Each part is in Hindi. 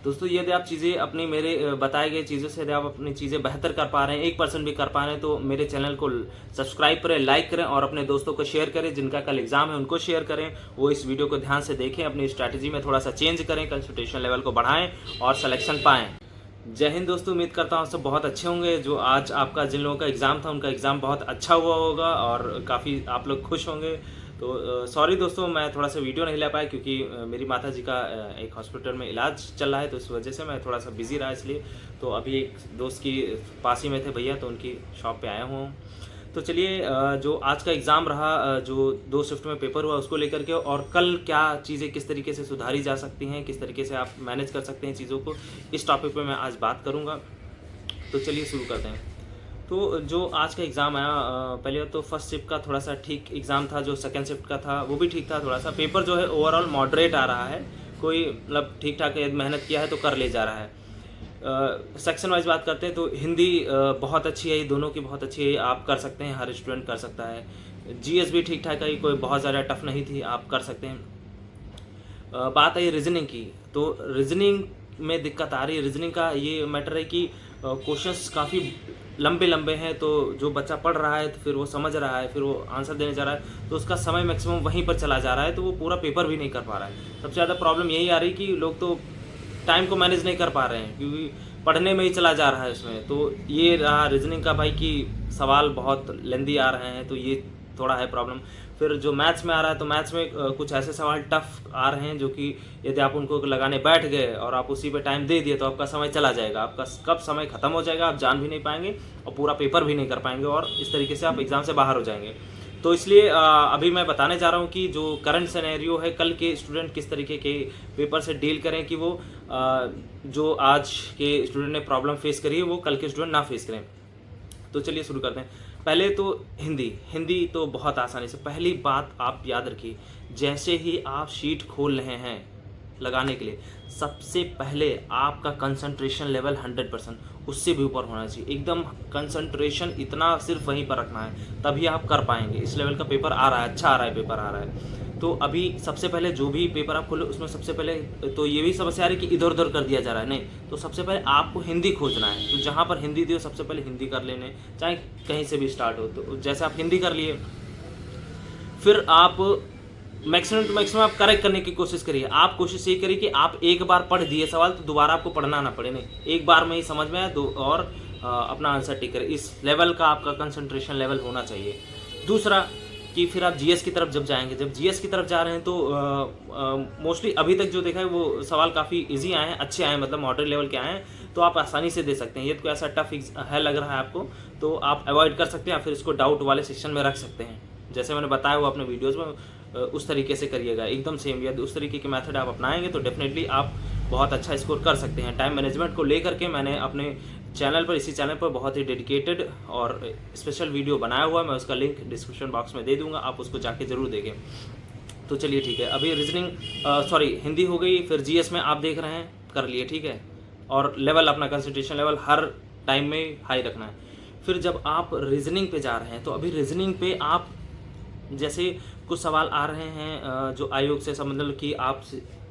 दोस्तों यदि आप चीज़ें अपनी मेरे बताए गए चीज़ों से यदि आप अपनी चीज़ें बेहतर कर पा रहे हैं, 1% भी कर पा रहे हैं, तो मेरे चैनल को सब्सक्राइब करें, लाइक करें और अपने दोस्तों को शेयर करें। जिनका कल एग्जाम है उनको शेयर करें, वो इस वीडियो को ध्यान से देखें, अपनी स्ट्रैटेजी में थोड़ा सा चेंज करें, कंसंट्रेशन लेवल को बढ़ाएं और सिलेक्शन पाएं। जय हिंद दोस्तों, उम्मीद करता हूँ सब बहुत अच्छे होंगे। जो आज आपका जिन लोगों का एग्ज़ाम था उनका एग्ज़ाम बहुत अच्छा हुआ होगा और काफ़ी आप लोग खुश होंगे। तो सॉरी दोस्तों, मैं थोड़ा सा वीडियो नहीं ले पाया क्योंकि मेरी माता जी का एक हॉस्पिटल में इलाज चल रहा है, तो इस वजह से मैं थोड़ा सा बिजी रहा इसलिए। तो अभी एक दोस्त की पास ही में थे भैया, तो उनकी शॉप पे आया हूँ। तो चलिए, जो आज का एग्ज़ाम रहा, जो 2 शिफ्ट में पेपर हुआ उसको लेकर के, और कल क्या चीज़ें किस तरीके से सुधारी जा सकती हैं, किस तरीके से आप मैनेज कर सकते हैं चीज़ों को, इस टॉपिक पे मैं आज बात करूँगा। तो चलिए शुरू करते हैं। तो जो आज का एग्ज़ाम आया, पहले तो फर्स्ट शिफ्ट का थोड़ा सा ठीक एग्ज़ाम था, जो सेकंड शिफ्ट का था वो भी ठीक था। थोड़ा सा पेपर जो है ओवरऑल मॉडरेट आ रहा है, कोई मतलब ठीक ठाक मेहनत किया है तो कर ले जा रहा है। सेक्शन वाइज बात करते हैं तो हिंदी बहुत अच्छी है, ये दोनों की बहुत अच्छी है, आप कर सकते हैं, हर स्टूडेंट कर सकता है। जीएस भी ठीक ठाक है, कोई बहुत ज़्यादा टफ नहीं थी, आप कर सकते हैं। बात आई रीजनिंग की, तो रीजनिंग में दिक्कत आ रही है। रीजनिंग का ये मैटर है कि क्वेश्चंस काफ़ी लंबे लंबे हैं, तो जो बच्चा पढ़ रहा है तो फिर वो समझ रहा है, फिर वो आंसर देने जा रहा है, तो उसका समय मैक्सिमम वहीं पर चला जा रहा है, तो वो पूरा पेपर भी नहीं कर पा रहा है। सबसे ज़्यादा प्रॉब्लम यही आ रही है कि लोग तो टाइम को मैनेज नहीं कर पा रहे हैं क्योंकि पढ़ने में ही चला जा रहा है इसमें। तो ये रहा रीजनिंग का भाई कि सवाल बहुत लेंदी आ रहे हैं, तो ये थोड़ा है प्रॉब्लम। फिर जो मैथ्स में आ रहा है, तो मैथ्स में कुछ ऐसे सवाल टफ आ रहे हैं जो कि यदि आप उनको लगाने बैठ गए और आप उसी पे टाइम दे दिए तो आपका समय चला जाएगा, आपका कब समय खत्म हो जाएगा आप जान भी नहीं पाएंगे और पूरा पेपर भी नहीं कर पाएंगे और इस तरीके से आप एग्ज़ाम से बाहर हो जाएंगे। तो इसलिए अभी मैं बताने जा रहा हूँ कि जो करंट सिनेरियो है, कल के स्टूडेंट किस तरीके के पेपर से डील करें कि वो जो आज के स्टूडेंट ने प्रॉब्लम फेस करी है वो कल के स्टूडेंट ना फेस करें। तो चलिए शुरू करते हैं। पहले तो हिंदी तो बहुत आसानी से, पहली बात आप याद रखिए, जैसे ही आप शीट खोल रहे हैं लगाने के लिए, सबसे पहले आपका कंसंट्रेशन लेवल 100%, उससे भी ऊपर होना चाहिए। एकदम कंसंट्रेशन इतना सिर्फ वहीं पर रखना है, तभी आप कर पाएंगे। इस लेवल का पेपर आ रहा है, अच्छा आ रहा है, पेपर आ रहा है। तो अभी सबसे पहले जो भी पेपर आप खोले उसमें सबसे पहले तो ये भी समस्या आ रही है कि इधर उधर कर दिया जा रहा है, नहीं, तो सबसे पहले आपको हिंदी खोजना है। तो जहाँ पर हिंदी दी हो सबसे पहले हिंदी कर लेने, चाहे कहीं से भी स्टार्ट हो। तो जैसे आप हिंदी कर लिए, फिर आप मैक्सिमम टू मैक्सिमम आप करेक्ट करने की कोशिश करिए। आप कोशिश ये करिए कि आप एक बार पढ़ दिए सवाल तो दोबारा आपको पढ़ना ना पड़े, नहीं, एक बार में ही समझ में आए दो और अपना आंसर टिक करें। इस लेवल का आपका कंसंट्रेशन लेवल होना चाहिए। दूसरा कि फिर आप जीएस की तरफ जब जाएंगे, जब जीएस की तरफ जा रहे हैं तो मोस्टली अभी तक जो देखा है वो सवाल काफ़ी इजी आए हैं, अच्छे आए हैं, मतलब मॉडरेट लेवल के आए हैं, तो आप आसानी से दे सकते हैं। ये तो ऐसा टफ है लग रहा है आपको तो आप अवॉइड कर सकते हैं, या फिर इसको डाउट वाले सेक्शन में रख सकते हैं। जैसे मैंने बताया वो अपने वीडियोज़ में उस तरीके से करिएगा, एकदम सेम। यदि उस तरीके के मेथड आप अपनाएंगे तो डेफिनेटली आप बहुत अच्छा स्कोर कर सकते हैं। टाइम मैनेजमेंट को लेकर के मैंने अपने चैनल पर, इसी चैनल पर बहुत ही डेडिकेटेड और स्पेशल वीडियो बनाया हुआ है, मैं उसका लिंक डिस्क्रिप्शन बॉक्स में दे दूंगा, आप उसको जाके ज़रूर देखें। तो चलिए ठीक है, अभी हिंदी हो गई, फिर जीएस में आप देख रहे हैं कर लिए, ठीक है, और लेवल अपना कंसंट्रेशन लेवल हर टाइम में हाई रखना है। फिर जब आप रीजनिंग पे जा रहे हैं तो अभी रीजनिंग पे आप जैसे कुछ सवाल आ रहे हैं जो आयोग से संबंधित, कि आप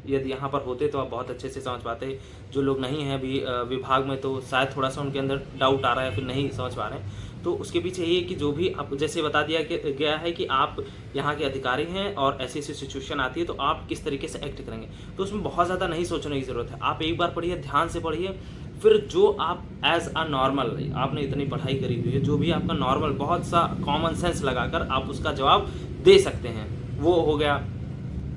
यदि यहाँ पर होते तो आप बहुत अच्छे से समझ पाते। जो लोग नहीं हैं अभी विभाग में, तो शायद थोड़ा सा उनके अंदर डाउट आ रहा है, फिर नहीं समझ पा रहे हैं। तो उसके पीछे ये कि जो भी आप जैसे बता दिया गया है कि आप यहाँ के अधिकारी हैं और ऐसी ऐसी सिचुएशन आती है तो आप किस तरीके से एक्ट करेंगे, तो उसमें बहुत ज़्यादा नहीं सोचने की ज़रूरत है। आप एक बार पढ़िए, ध्यान से पढ़िए, फिर जो आप एज अ नॉर्मल, आपने इतनी पढ़ाई करी हुई है, जो भी आपका नॉर्मल बहुत सा कॉमन सेंस लगाकर आप उसका जवाब दे सकते हैं, वो हो गया।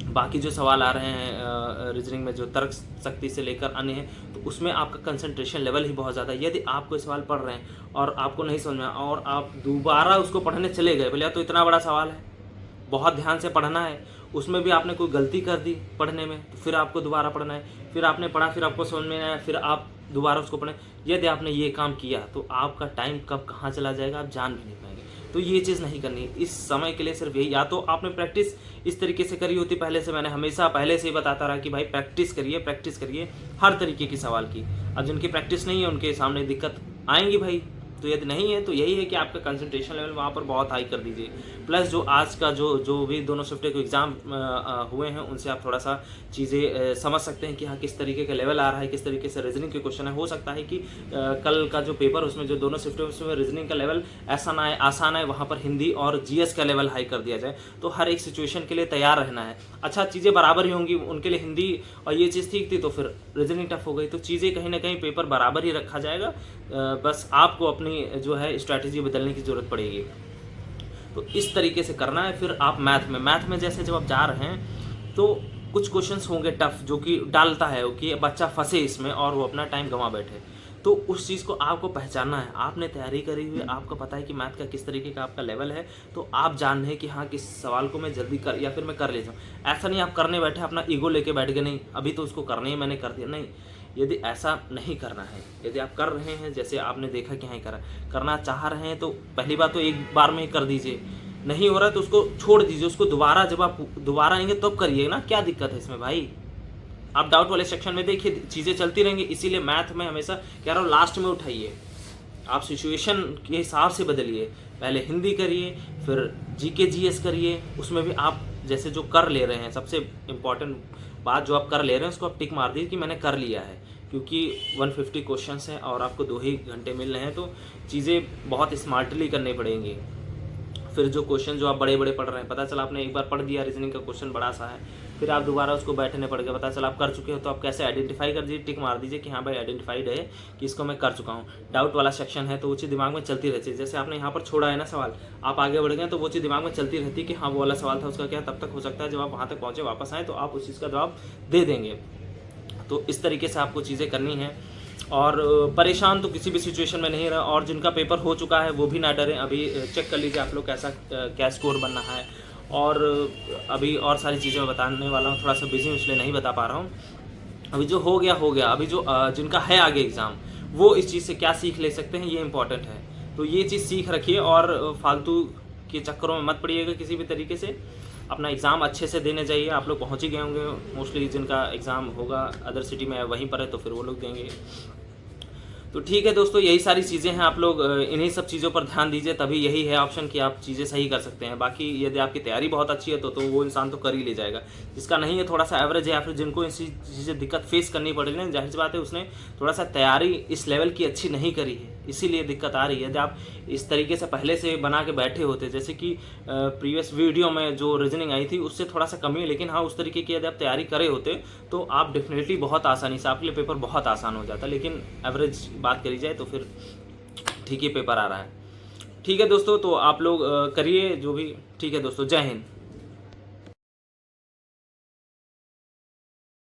बाकी जो सवाल आ रहे हैं रीजनिंग में, जो तर्क शक्ति से लेकर अन्य हैं, तो उसमें आपका कंसंट्रेशन लेवल ही बहुत ज़्यादा है। यदि आप कोई सवाल पढ़ रहे हैं और आपको नहीं समझ में और आप दोबारा उसको पढ़ने चले गए, भले तो इतना बड़ा सवाल है, बहुत ध्यान से पढ़ना है, उसमें भी आपने कोई गलती कर दी पढ़ने में, तो फिर आपको दोबारा पढ़ना है, फिर आपने पढ़ा, फिर आपको समझ में आया, फिर आप दोबारा उसको पढ़ें। यदि आपने ये काम किया तो आपका टाइम कब कहाँ चला जाएगा आप जान भी नहीं पाएंगे। तो ये चीज़ नहीं करनी है इस समय के लिए। सिर्फ यही, या तो आपने प्रैक्टिस इस तरीके से करी होती पहले से, मैंने हमेशा पहले से ही बताता रहा कि भाई प्रैक्टिस करिए हर तरीके की सवाल की। अब जिनकी प्रैक्टिस नहीं है उनके सामने दिक्कत आएंगी भाई, तो यदि नहीं है तो यही है कि आपका कंसंट्रेशन लेवल वहाँ पर बहुत हाई कर दीजिए। प्लस जो आज का जो भी दोनों शिफ्ट के एग्ज़ाम हुए हैं उनसे आप थोड़ा सा चीज़ें समझ सकते हैं कि हाँ किस तरीके का लेवल आ रहा है, किस तरीके से रीजनिंग के क्वेश्चन है। हो सकता है कि कल का जो पेपर उसमें जो दोनों शिफ्ट है उसमें रीजनिंग का लेवल ऐसा ना आए, आसान है, वहाँ पर हिंदी और जीएस का लेवल हाई कर दिया जाए। तो हर एक सिचुएशन के लिए तैयार रहना है। अच्छा, चीज़ें बराबर ही होंगी, उनके लिए हिंदी और ये चीज़ ठीक थी तो फिर रीजनिंग टफ हो गई, तो चीज़ें कहीं ना कहीं पेपर बराबर ही रखा जाएगा। बस आपको अपनी जो है स्ट्रैटेजी बदलने की ज़रूरत पड़ेगी। तो इस तरीके से करना है। फिर आप मैथ में जैसे जब आप जा रहे हैं तो कुछ क्वेश्चंस होंगे टफ जो कि डालता है कि बच्चा फंसे इसमें और वो अपना टाइम गंवा बैठे, तो उस चीज़ को आपको पहचानना है। आपने तैयारी करी हुई है, आपको पता है कि मैथ का किस तरीके का आपका लेवल है, तो आप जान रहे हैं कि हाँ किस सवाल को मैं जल्दी कर या फिर मैं कर ले जाऊँ। ऐसा नहीं आप करने बैठे अपना ईगो लेके बैठ गए, नहीं अभी तो उसको करना ही मैंने कर दिया, नहीं। यदि ऐसा नहीं करना है, यदि आप कर रहे हैं जैसे आपने देखा कि हाँ करना चाह रहे हैं, तो पहली बात तो एक बार में ही कर दीजिए। नहीं हो रहा है तो उसको छोड़ दीजिए, उसको दोबारा जब आप दोबारा आएंगे तब करिए ना, क्या दिक्कत है इसमें भाई। आप डाउट वाले सेक्शन में देखिए, चीज़ें चलती रहेंगी। इसीलिए मैथ में हमेशा कह रहा हूँ लास्ट में उठाइए, आप सिचुएशन के हिसाब से बदलिए। पहले हिंदी करिए, फिर जीके जीएस करिए, उसमें भी आप जैसे जो कर ले रहे हैं, सबसे इम्पॉर्टेंट बात जो आप कर ले रहे हैं उसको आप टिक मार दीजिए कि मैंने कर लिया है, क्योंकि 150 क्वेश्चंस हैं और आपको 2 ही घंटे मिल रहे हैं, तो चीज़ें बहुत स्मार्टली करनी पड़ेंगी। फिर जो क्वेश्चन जो आप बड़े बड़े पढ़ रहे हैं, पता चला आपने एक बार पढ़ दिया रीजनिंग का क्वेश्चन बड़ा सा है, फिर आप दोबारा उसको बैठने पड़ गया, पता चला आप कर चुके हो, तो आप कैसे आइडेंटिफाई कर दीजिए, टिक मार दीजिए कि हाँ भाई आइडेंटिफाइड है कि इसको मैं कर चुका हूँ। डाउट वाला सेक्शन है तो वो चीज़ दिमाग में चलती रहती है। जैसे आपने यहाँ पर छोड़ा है ना सवाल, आप आगे बढ़ गए तो वो चीज़ दिमाग में चलती रहती है कि हाँ वो वाला सवाल था, उसका क्या तब तक हो सकता है जब आप वहाँ तक पहुँचे वापस आएँ तो आप उस चीज़ का जवाब दे देंगे। तो इस तरीके से आपको चीज़ें करनी है। और परेशान तो किसी भी सिचुएशन में नहीं रहा, और जिनका पेपर हो चुका है वो भी ना डरें। अभी चेक कर लीजिए आप लोग कैसा क्या स्कोर बनना है, और अभी और सारी चीज़ें मैं बताने वाला हूँ। थोड़ा सा बिजी हूँ इसलिए नहीं बता पा रहा हूँ। अभी जो हो गया हो गया, अभी जो जिनका है आगे एग्ज़ाम, वो इस चीज़ से क्या सीख ले सकते हैं ये इंपॉर्टेंट है। तो ये चीज़ सीख रखिए और फालतू के चक्करों में मत पड़िएगा किसी भी तरीके से। अपना एग्ज़ाम अच्छे से देने जाइए। आप लोग पहुँच ही गए होंगे मोस्टली, जिनका एग्ज़ाम होगा अदर सिटी में वहीं पर है तो फिर वो लोग देंगे। तो ठीक है दोस्तों, यही सारी चीज़ें हैं। आप लोग इन्हीं सब चीज़ों पर ध्यान दीजिए, तभी यही है ऑप्शन कि आप चीज़ें सही कर सकते हैं। बाकी यदि आपकी तैयारी बहुत अच्छी है तो वो इंसान तो कर ही ले जाएगा। जिसका नहीं है, थोड़ा सा एवरेज है, या फिर जिनको इसी चीज़ें दिक्कत फेस करनी पड़ रही है, जाहिर सी बात है उसने थोड़ा सा तैयारी इस लेवल की अच्छी नहीं करी है, इसीलिए दिक्कत आ रही है। यदि आप इस तरीके से पहले से बना के बैठे होते, जैसे कि प्रीवियस वीडियो में जो रीजनिंग आई थी उससे थोड़ा सा कमी है, लेकिन हाँ उस तरीके की यदि आप तैयारी करे होते तो आप डेफिनेटली बहुत आसानी से, आपके लिए पेपर बहुत आसान हो जाता। लेकिन एवरेज बात करी जाए तो फिर ठीक ही पेपर आ रहा है। ठीक है दोस्तों, तो आप लोग करिए जो भी। ठीक है दोस्तों, जय हिंद।